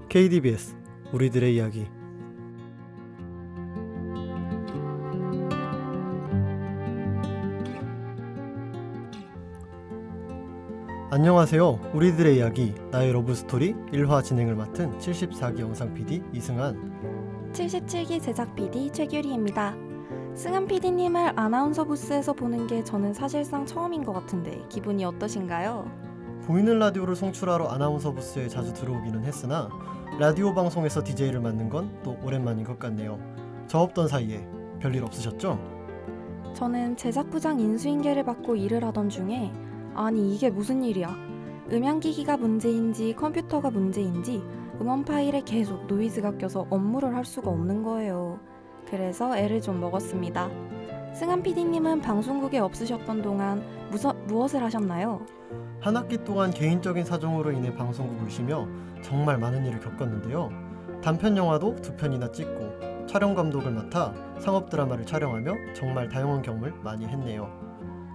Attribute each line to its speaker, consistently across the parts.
Speaker 1: KDBS 우리들의 이야기. 안녕하세요. 우리들의 이야기 나의 러브스토리 1화 진행을 맡은 74기 영상 PD 이승한,
Speaker 2: 77기 제작 PD 최규리입니다. 승한 PD님을 아나운서 부스에서 보는 게 저는 사실상 처음인 것 같은데 기분이 어떠신가요?
Speaker 1: 보이는 라디오를 송출하러 아나운서 부스에 자주 들어오기는 했으나 라디오 방송에서 DJ를 맡는 건 또 오랜만인 것 같네요. 저 없던 사이에 별일 없으셨죠?
Speaker 2: 저는 제작부장 인수인계를 받고 일을 하던 중에 아니 이게 무슨 일이야? 음향기기가 문제인지 컴퓨터가 문제인지 음원 파일에 계속 노이즈가 껴서 업무를 할 수가 없는 거예요. 그래서 애를 좀 먹었습니다. 승한 PD님은 방송국에 없으셨던 동안 무엇을 하셨나요?
Speaker 1: 한 학기 동안 개인적인 사정으로 인해 방송국을 쉬며 정말 많은 일을 겪었는데요. 단편 영화도 2편이나 찍고 촬영 감독을 맡아 상업 드라마를 촬영하며 정말 다양한 경험을 많이 했네요.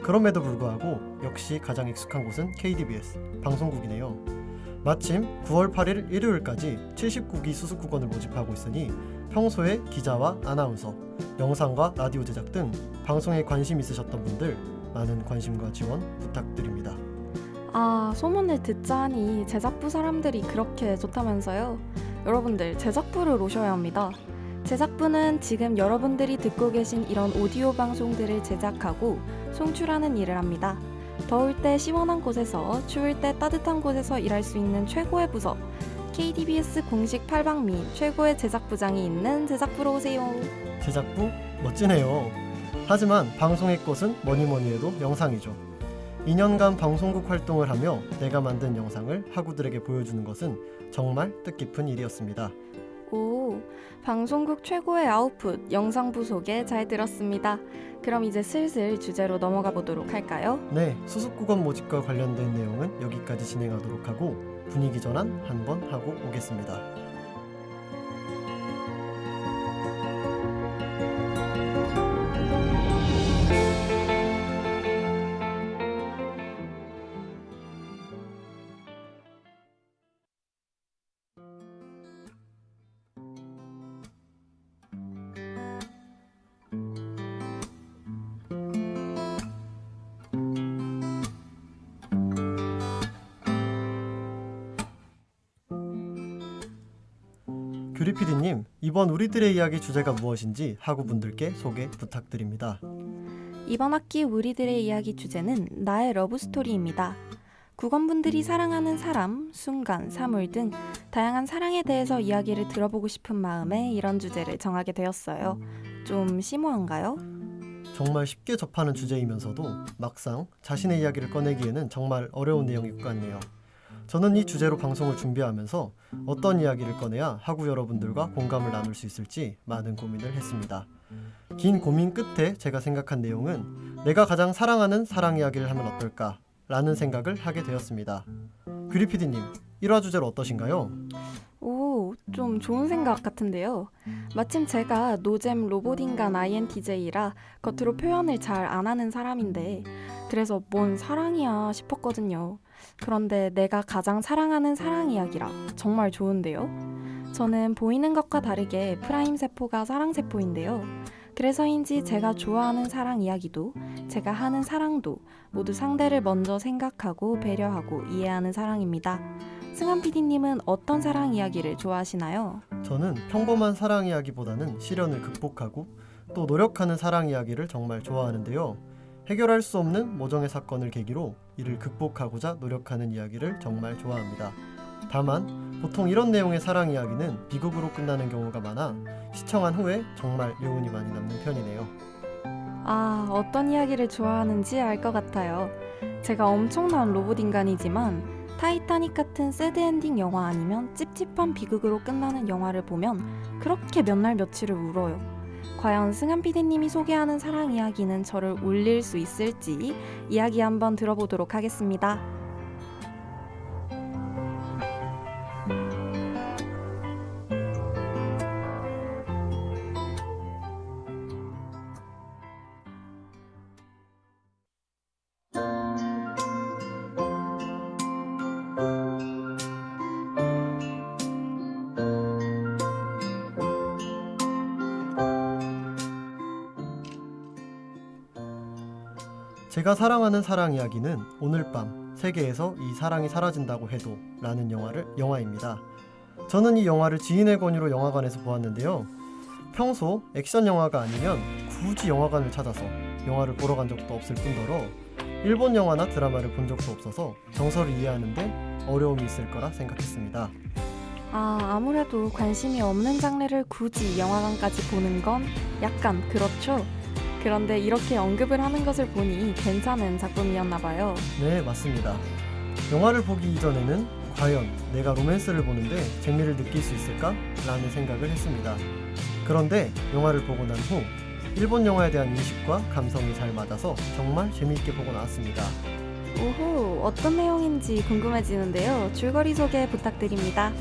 Speaker 1: 그럼에도 불구하고 역시 가장 익숙한 곳은 KDBS 방송국이네요. 마침 9월 8일 일요일까지 79기 수습국원을 모집하고 있으니 평소에 기자와 아나운서, 영상과 라디오 제작 등 방송에 관심 있으셨던 분들 많은 관심과 지원 부탁드립니다.
Speaker 2: 아, 소문을 듣자니 제작부 사람들이 그렇게 좋다면서요? 여러분들 제작부를 오셔야 합니다. 제작부는 지금 여러분들이 듣고 계신 이런 오디오 방송들을 제작하고 송출하는 일을 합니다. 더울 때 시원한 곳에서, 추울 때 따뜻한 곳에서 일할 수 있는 최고의 부서, KDBS 공식 팔방 및 최고의 제작부장이 있는 제작부로 오세요.
Speaker 1: 제작부? 멋지네요. 하지만 방송의 꽃은 뭐니뭐니 해도 영상이죠. 2년간 방송국 활동을 하며 내가 만든 영상을 학우들에게 보여주는 것은 정말 뜻깊은 일이었습니다.
Speaker 2: 오, 방송국 최고의 아웃풋 영상부 소개 잘 들었습니다. 그럼 이제 슬슬 주제로 넘어가 보도록 할까요?
Speaker 1: 네, 수습국원 모집과 관련된 내용은 여기까지 진행하도록 하고 분위기 전환 한번 하고 오겠습니다. 규리 PD님, 이번 우리들의 이야기 주제가 무엇인지 학우분들께 소개 부탁드립니다.
Speaker 2: 이번 학기 우리들의 이야기 주제는 나의 러브스토리입니다. 국원분들이 사랑하는 사람, 순간, 사물 등 다양한 사랑에 대해서 이야기를 들어보고 싶은 마음에 이런 주제를 정하게 되었어요. 좀 심오한가요?
Speaker 1: 정말 쉽게 접하는 주제이면서도 막상 자신의 이야기를 꺼내기에는 정말 어려운 내용일 것 같네요. 저는 이 주제로 방송을 준비하면서 어떤 이야기를 꺼내야 학우 여러분들과 공감을 나눌 수 있을지 많은 고민을 했습니다. 긴 고민 끝에 제가 생각한 내용은 내가 가장 사랑하는 사랑 이야기를 하면 어떨까 라는 생각을 하게 되었습니다. 규리 PD님, 1화 주제로 어떠신가요?
Speaker 2: 오, 좀 좋은 생각 같은데요. 마침 제가 노잼 로봇인간 INTJ라 겉으로 표현을 잘 안 하는 사람인데 그래서 뭔 사랑이야 싶었거든요. 그런데 내가 가장 사랑하는 사랑 이야기라 정말 좋은데요. 저는 보이는 것과 다르게 프라임 세포가 사랑 세포인데요. 그래서인지 제가 좋아하는 사랑 이야기도 제가 하는 사랑도 모두 상대를 먼저 생각하고 배려하고 이해하는 사랑입니다. 승한 PD님은 어떤 사랑 이야기를 좋아하시나요?
Speaker 1: 저는 평범한 사랑 이야기보다는 시련을 극복하고 또 노력하는 사랑 이야기를 정말 좋아하는데요. 해결할 수 없는 모정의 사건을 계기로 이를 극복하고자 노력하는 이야기를 정말 좋아합니다. 다만 보통 이런 내용의 사랑 이야기는 비극으로 끝나는 경우가 많아 시청한 후에 정말 여운이 많이 남는 편이네요.
Speaker 2: 아, 어떤 이야기를 좋아하는지 알 것 같아요. 제가 엄청난 로봇 인간이지만 타이타닉 같은 새드엔딩 영화 아니면 찝찝한 비극으로 끝나는 영화를 보면 그렇게 몇 날 며칠을 울어요. 과연 승한 PD님이 소개하는 사랑 이야기는 저를 울릴 수 있을지 이야기 한번 들어보도록 하겠습니다.
Speaker 1: 제가 사랑하는 사랑 이야기는 오늘 밤 세계에서 이 사랑이 사라진다고 해도 라는 영화입니다. 저는 이 영화를 지인의 권유로 영화관에서 보았는데요. 평소 액션 영화가 아니면 굳이 영화관을 찾아서 영화를 보러 간 적도 없을 뿐더러 일본 영화나 드라마를 본 적도 없어서 정서를 이해하는데 어려움이 있을 거라 생각했습니다.
Speaker 2: 아무래도 관심이 없는 장르를 굳이 영화관까지 보는 건 약간 그렇죠? 그런데 이렇게 언급을 하는 것을 보니 괜찮은 작품이었나 봐요.
Speaker 1: 네, 맞습니다. 영화를 보기 이전에는 과연 내가 로맨스를 보는데 재미를 느낄 수 있을까? 라는 생각을 했습니다. 그런데 영화를 보고 난 후 일본 영화에 대한 인식과 감성이 잘 맞아서 정말 재미있게 보고 나왔습니다.
Speaker 2: 오호, 어떤 내용인지 궁금해지는데요. 줄거리 소개 부탁드립니다.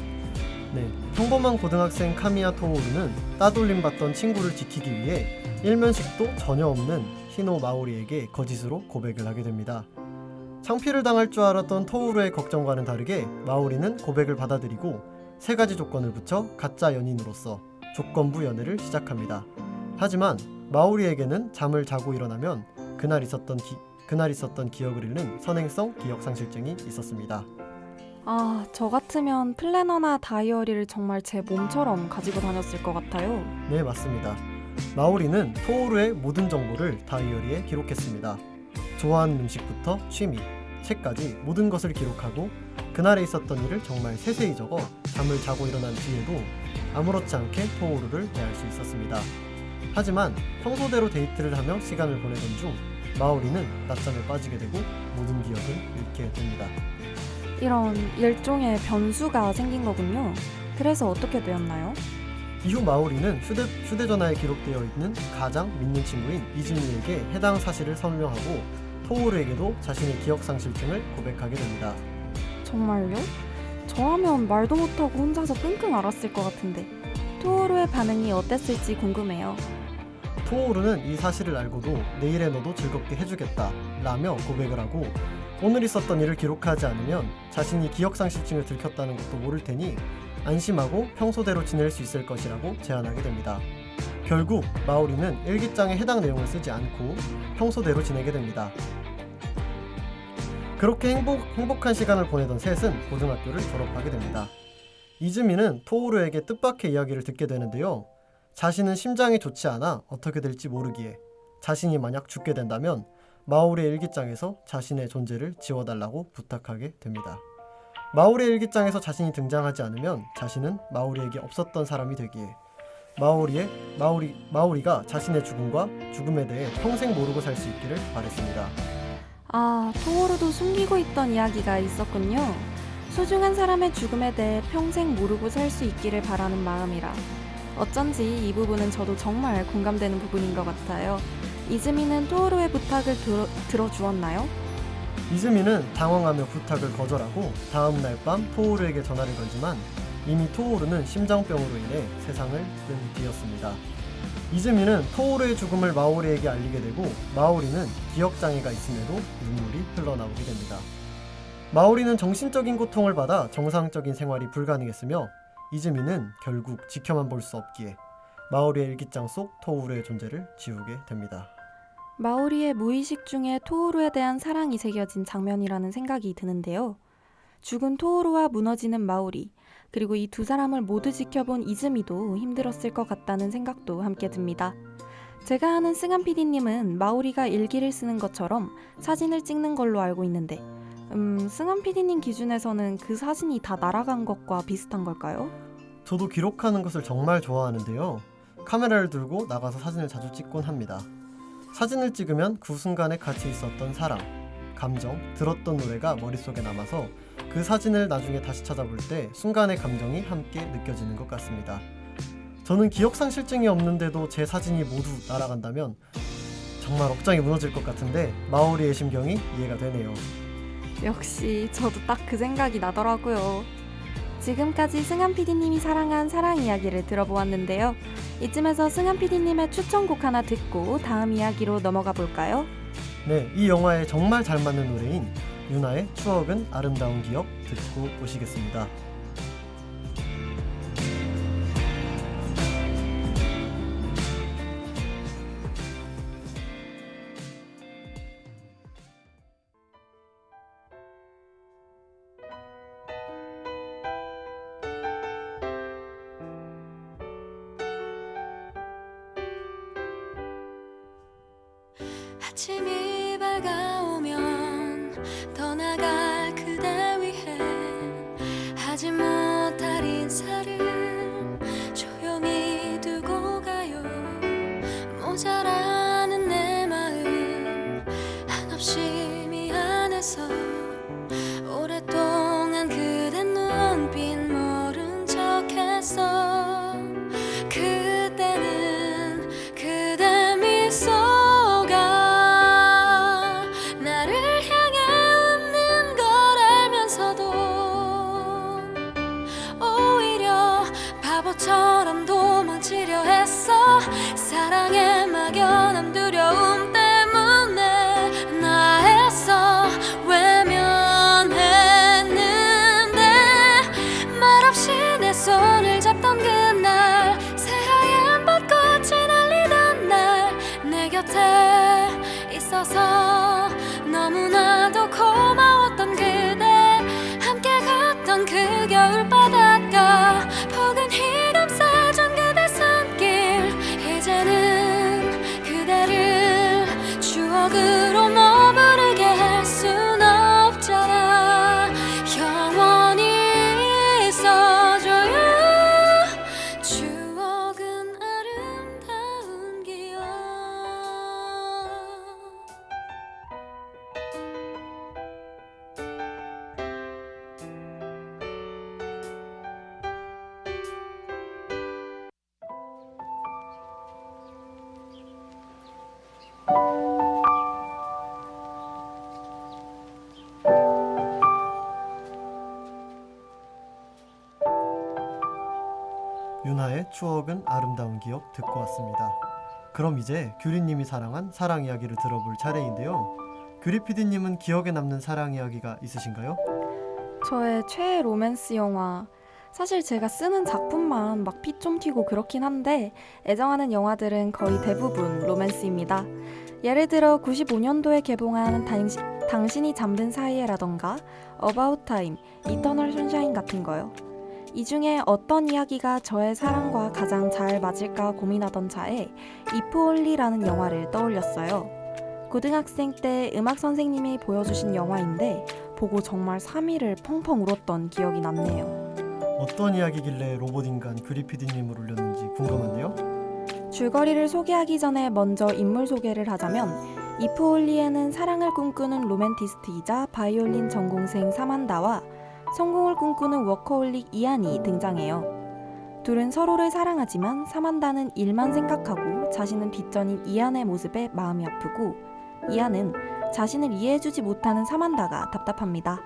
Speaker 1: 네, 평범한 고등학생 카미야 토오루는 따돌림 받던 친구를 지키기 위해 일면식도 전혀 없는 히노 마오리에게 거짓으로 고백을 하게 됩니다. 창피를 당할 줄 알았던 토오루의 걱정과는 다르게 마오리는 고백을 받아들이고 3가지 조건을 붙여 가짜 연인으로서 조건부 연애를 시작합니다. 하지만 마오리에게는 잠을 자고 일어나면 그날 있었던 기억을 잃는 선행성 기억상실증이 있었습니다.
Speaker 2: 저 같으면 플래너나 다이어리를 정말 제 몸처럼 가지고 다녔을 것 같아요.
Speaker 1: 네, 맞습니다. 마오리는 토오루의 모든 정보를 다이어리에 기록했습니다. 좋아하는 음식부터 취미, 책까지 모든 것을 기록하고 그날에 있었던 일을 정말 세세히 적어 잠을 자고 일어난 뒤에도 아무렇지 않게 토오루를 대할 수 있었습니다. 하지만 평소대로 데이트를 하며 시간을 보내던 중 마오리는 낮잠에 빠지게 되고 모든 기억을 잃게 됩니다.
Speaker 2: 이런 일종의 변수가 생긴 거군요. 그래서 어떻게 되었나요?
Speaker 1: 이후 마오리는 휴대전화에 기록되어 있는 가장 믿는 친구인 이즈미에게 해당 사실을 설명하고 토오루에게도 자신의 기억상실증을 고백하게 됩니다.
Speaker 2: 정말요? 저라면 말도 못하고 혼자서 끙끙 앓았을 것 같은데 토오루의 반응이 어땠을지 궁금해요.
Speaker 1: 토오루는 이 사실을 알고도 내일의 너도 즐겁게 해주겠다 라며 고백을 하고 오늘 있었던 일을 기록하지 않으면 자신이 기억상실증을 들켰다는 것도 모를 테니 안심하고 평소대로 지낼 수 있을 것이라고 제안하게 됩니다. 결국 마오리는 일기장에 해당 내용을 쓰지 않고 평소대로 지내게 됩니다. 그렇게 행복한 시간을 보내던 셋은 고등학교를 졸업하게 됩니다. 이즈미는 토오루에게 뜻밖의 이야기를 듣게 되는데요. 자신은 심장이 좋지 않아 어떻게 될지 모르기에 자신이 만약 죽게 된다면 마오리의 일기장에서 자신의 존재를 지워달라고 부탁하게 됩니다. 마오리의 일기장에서 자신이 등장하지 않으면 자신은 마오리에게 없었던 사람이 되기에 마오리가 자신의 죽음과 죽음에 대해 평생 모르고 살 수 있기를 바랬습니다.
Speaker 2: 토오루도 숨기고 있던 이야기가 있었군요. 소중한 사람의 죽음에 대해 평생 모르고 살 수 있기를 바라는 마음이라. 어쩐지 이 부분은 저도 정말 공감되는 부분인 것 같아요. 이즈미는 토오루의 부탁을 들어주었나요?
Speaker 1: 이즈미는 당황하며 부탁을 거절하고 다음날 밤 토오루에게 전화를 걸지만 이미 토오루는 심장병으로 인해 세상을 뜬 뒤였습니다. 이즈미는 토오루의 죽음을 마오리에게 알리게 되고 마오리는 기억장애가 있음에도 눈물이 흘러나오게 됩니다. 마오리는 정신적인 고통을 받아 정상적인 생활이 불가능했으며 이즈미는 결국 지켜만 볼 수 없기에 마오리의 일기장 속 토오루의 존재를 지우게 됩니다.
Speaker 2: 마오리의 무의식 중에 토오루에 대한 사랑이 새겨진 장면이라는 생각이 드는데요. 죽은 토오루와 무너지는 마오리, 그리고 이 두 사람을 모두 지켜본 이즈미도 힘들었을 것 같다는 생각도 함께 듭니다. 제가 아는 승한 PD님은 마오리가 일기를 쓰는 것처럼 사진을 찍는 걸로 알고 있는데 승한 PD님 기준에서는 그 사진이 다 날아간 것과 비슷한 걸까요?
Speaker 1: 저도 기록하는 것을 정말 좋아하는데요. 카메라를 들고 나가서 사진을 자주 찍곤 합니다. 사진을 찍으면 그 순간에 같이 있었던 사람, 감정, 들었던 노래가 머릿속에 남아서 그 사진을 나중에 다시 찾아볼 때 순간의 감정이 함께 느껴지는 것 같습니다. 저는 기억상실증이 없는데도 제 사진이 모두 날아간다면 정말 억장이 무너질 것 같은데 마오리의 심경이 이해가 되네요.
Speaker 2: 역시 저도 딱 그 생각이 나더라고요. 지금까지 승한 PD님이 사랑한 사랑 이야기를 들어보았는데요. 이쯤에서 승한 PD님의 추천곡 하나 듣고 다음 이야기로 넘어가 볼까요?
Speaker 1: 네, 이 영화에 정말 잘 맞는 노래인 유나의 추억은 아름다운 기억 듣고 오시겠습니다.
Speaker 3: 아침이 밝아오면 떠나갈 그대 위해 하지 못할 인사를 조용히 두고 가요. 모자라는 내 마음 한없이 미안해서 오랫동안 그대 눈빛 모른 척했어. 그때는 그대 미소가 나를 향해 웃는 걸 알면서도 오히려 바보처럼 도망치려 했어. 사랑에 막연한 두려움 때문에 나 애써 외면했는데 말없이 내 손을 잡던 그날 새하얀 벚꽃이 날리던 날 내 곁에 있어서 너무나도 고마웠던 그대 함께 걷던 그 겨울 바닷가 포근히 감싸준 그대 손길 이제는 그대를 추억으로 머무르게 할 순 없잖아. 영원히 있어줘요. 추억은 아름다운 기억.
Speaker 1: 윤하의 추억은 아름다운 기억 듣고 왔습니다. 그럼 이제 규리님이 사랑한 사랑 이야기를 들어볼 차례인데요. 규리 PD님은 기억에 남는 사랑 이야기가 있으신가요?
Speaker 2: 저의 최애 로맨스 영화. 사실 제가 쓰는 작품만 막 피 좀 튀고 그렇긴 한데 애정하는 영화들은 거의 대부분 로맨스입니다. 예를 들어 95년도에 개봉한 당신이 잠든 사이에라던가 About Time, 이터널 선샤인 같은 거요. 이 중에 어떤 이야기가 저의 사랑과 가장 잘 맞을까 고민하던 차에 If Only라는 영화를 떠올렸어요. 고등학생 때 음악 선생님이 보여주신 영화인데 보고 정말 3일을 펑펑 울었던 기억이 남네요.
Speaker 1: 어떤 이야기길래 로봇인간 규리 PD님을 울렸는지 궁금한데요.
Speaker 2: 줄거리를 소개하기 전에 먼저 인물 소개를 하자면 If Only에는 사랑을 꿈꾸는 로맨티스트이자 바이올린 전공생 사만다와 성공을 꿈꾸는 워커홀릭 이안이 등장해요. 둘은 서로를 사랑하지만 사만다는 일만 생각하고 자신은 뒷전인 이안의 모습에 마음이 아프고 이안은 자신을 이해해주지 못하는 사만다가 답답합니다.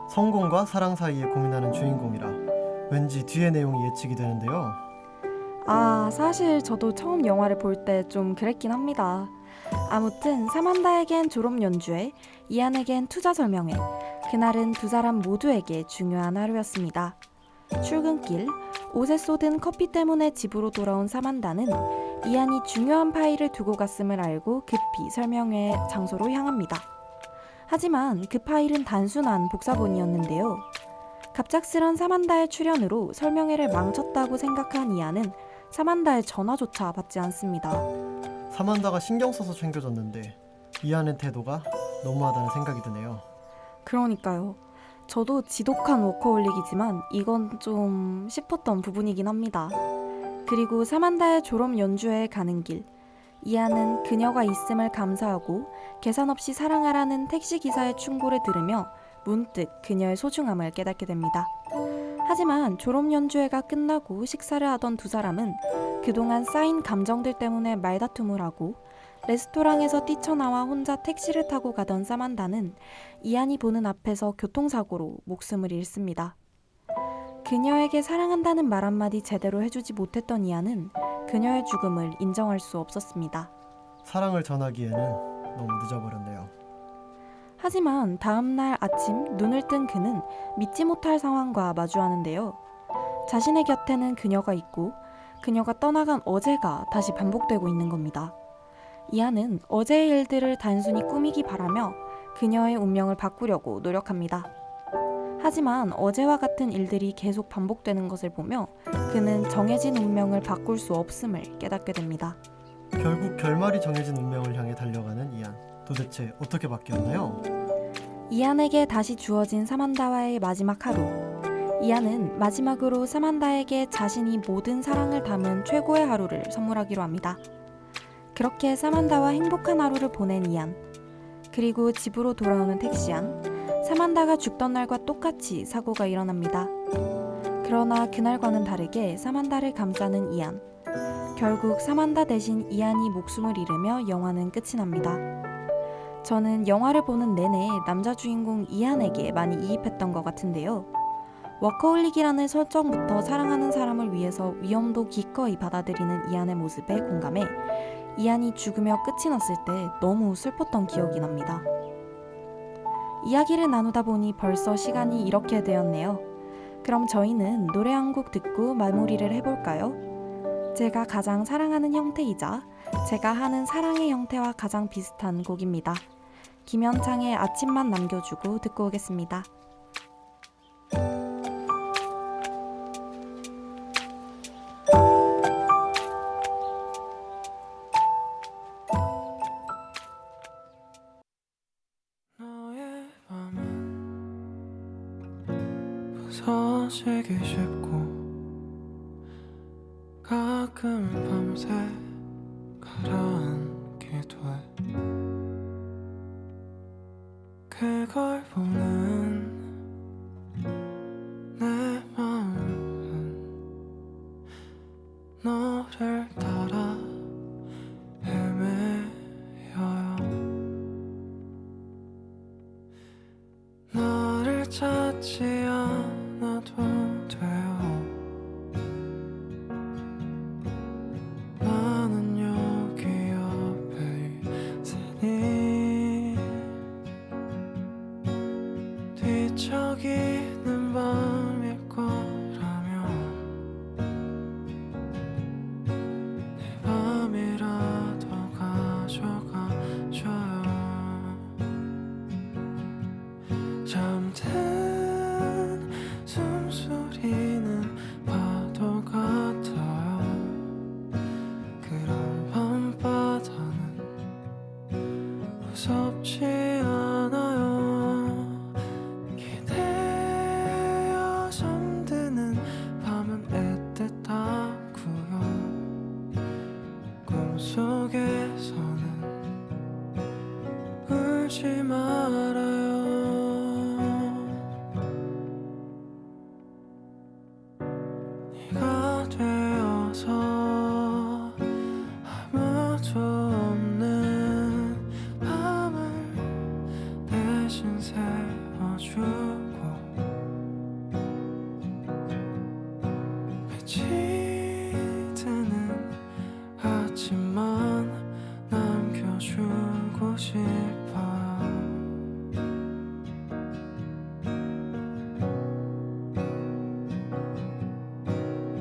Speaker 1: 성공과 사랑 사이에 고민하는 주인공이라 왠지 뒤의 내용이 예측이 되는데요.
Speaker 2: 사실 저도 처음 영화를 볼 때 좀 그랬긴 합니다. 아무튼 사만다에겐 졸업 연주회, 이안에겐 투자 설명회. 그날은 두 사람 모두에게 중요한 하루였습니다. 출근길, 옷에 쏟은 커피 때문에 집으로 돌아온 사만다는 이안이 중요한 파일을 두고 갔음을 알고 급히 설명회 장소로 향합니다. 하지만 그 파일은 단순한 복사본이었는데요. 갑작스런 사만다의 출연으로 설명회를 망쳤다고 생각한 이안은 사만다의 전화조차 받지 않습니다.
Speaker 1: 사만다가 신경 써서 챙겨줬는데 이안의 태도가 너무하다는 생각이 드네요.
Speaker 2: 그러니까요. 저도 지독한 워커홀릭이지만 이건 좀 싶었던 부분이긴 합니다. 그리고 사만다의 졸업 연주회에 가는 길, 이안은 그녀가 있음을 감사하고 계산 없이 사랑하라는 택시기사의 충고를 들으며 문득 그녀의 소중함을 깨닫게 됩니다. 하지만 졸업 연주회가 끝나고 식사를 하던 두 사람은 그동안 쌓인 감정들 때문에 말다툼을 하고 레스토랑에서 뛰쳐나와 혼자 택시를 타고 가던 사만다는 이안이 보는 앞에서 교통사고로 목숨을 잃습니다. 그녀에게 사랑한다는 말 한마디 제대로 해주지 못했던 이안은 그녀의 죽음을 인정할 수 없었습니다.
Speaker 1: 사랑을 전하기에는 너무 늦어버렸네요.
Speaker 2: 하지만 다음날 아침 눈을 뜬 그는 믿지 못할 상황과 마주하는데요. 자신의 곁에는 그녀가 있고 그녀가 떠나간 어제가 다시 반복되고 있는 겁니다. 이안은 어제의 일들을 단순히 꾸미기 바라며 그녀의 운명을 바꾸려고 노력합니다. 하지만 어제와 같은 일들이 계속 반복되는 것을 보며 그는 정해진 운명을 바꿀 수 없음을 깨닫게 됩니다.
Speaker 1: 결국 결말이 정해진 운명을 향해 달려가는 이안. 도대체 어떻게 바뀌었나요?
Speaker 2: 이안에게 다시 주어진 사만다와의 마지막 하루. 이안은 마지막으로 사만다에게 자신이 모든 사랑을 담은 최고의 하루를 선물하기로 합니다. 그렇게 사만다와 행복한 하루를 보낸 이안. 그리고 집으로 돌아오는 택시 안. 사만다가 죽던 날과 똑같이 사고가 일어납니다. 그러나 그날과는 다르게 사만다를 감싸는 이안. 결국 사만다 대신 이안이 목숨을 잃으며 영화는 끝이 납니다. 저는 영화를 보는 내내 남자 주인공 이안에게 많이 이입했던 것 같은데요. 워커홀릭이라는 설정부터 사랑하는 사람을 위해서 위험도 기꺼이 받아들이는 이안의 모습에 공감해 이안이 죽으며 끝이 났을 때 너무 슬펐던 기억이 납니다. 이야기를 나누다 보니 벌써 시간이 이렇게 되었네요. 그럼 저희는 노래 한 곡 듣고 마무리를 해볼까요? 제가 가장 사랑하는 형태이자 제가 하는 사랑의 형태와 가장 비슷한 곡입니다. 김현창의 아침만 남겨주고 듣고 오겠습니다.
Speaker 4: 너의 밤은 부서지기 쉽고 가끔 밤새 가라앉기도 해. 그걸 보는 내 마음은 너를 따라 헤매여요. 나를 찾지 않아도 돼요. 나는 여기 옆에 있으니 뒤척이는 밤일 거라면 내 밤이라도 가져가줘요. 잠든 숨소리는 파도 같아요. 그런 밤바다는 무섭지 않아요. 기대어 잠드는 밤은 애틋하고요. 꿈속에서는 울지 말아요. 네가 되어서 아무도 없는 밤을 대신 세워주고 빛이 드는 아침만 남겨주고 싶어요.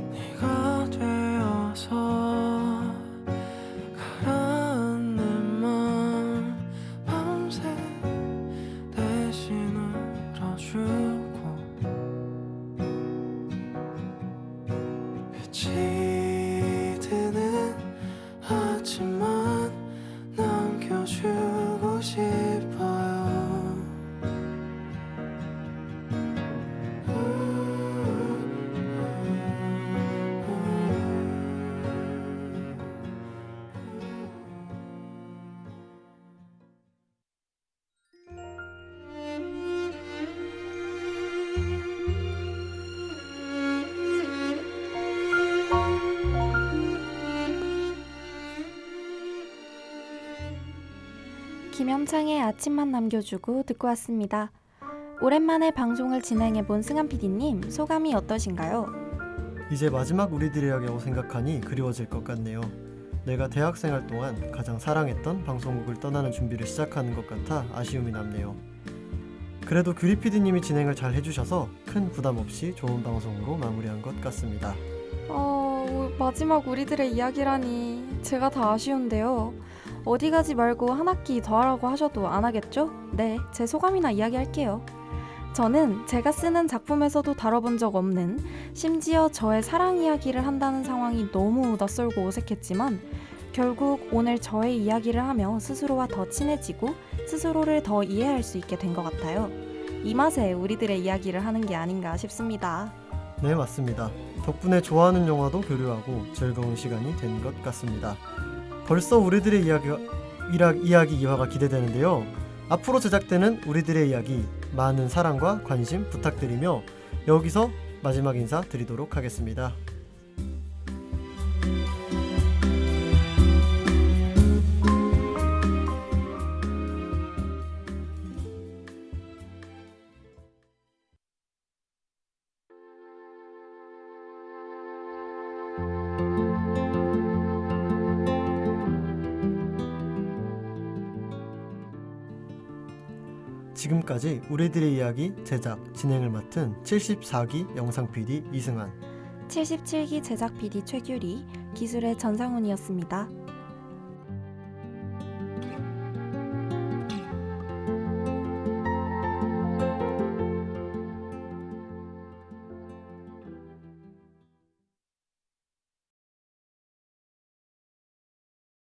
Speaker 4: 네가 되어서 가라앉는 맘 밤새 대신 울어주고 빛이 드는 아침만 남겨주고 싶어요.
Speaker 2: 김현창의 아침만 남겨주고 듣고 왔습니다. 오랜만에 방송을 진행해본 승한 PD님, 소감이 어떠신가요?
Speaker 1: 이제 마지막 우리들의 이야기라고 생각하니 그리워질 것 같네요. 내가 대학생활 동안 가장 사랑했던 방송국을 떠나는 준비를 시작하는 것 같아 아쉬움이 남네요. 그래도 규리 PD님이 진행을 잘 해주셔서 큰 부담 없이 좋은 방송으로 마무리한 것 같습니다.
Speaker 2: 마지막 우리들의 이야기라니 제가 다 아쉬운데요. 어디 가지 말고 한 학기 더 하라고 하셔도 안 하겠죠? 네, 제 소감이나 이야기할게요. 저는 제가 쓰는 작품에서도 다뤄본 적 없는, 심지어 저의 사랑 이야기를 한다는 상황이 너무 낯설고 어색했지만 결국 오늘 저의 이야기를 하며 스스로와 더 친해지고 스스로를 더 이해할 수 있게 된 것 같아요. 이 맛에 우리들의 이야기를 하는 게 아닌가 싶습니다.
Speaker 1: 네, 맞습니다. 덕분에 좋아하는 영화도 교류하고 즐거운 시간이 된 것 같습니다. 벌써 우리들의 이야기 2화가 기대되는데요. 앞으로 제작되는 우리들의 이야기 많은 사랑과 관심 부탁드리며 여기서 마지막 인사 드리도록 하겠습니다. 지금까지 우리들의 이야기 제작, 진행을 맡은 74기 영상 PD 이승환,
Speaker 2: 77기 제작 PD 최규리, 기술의 전상훈이었습니다.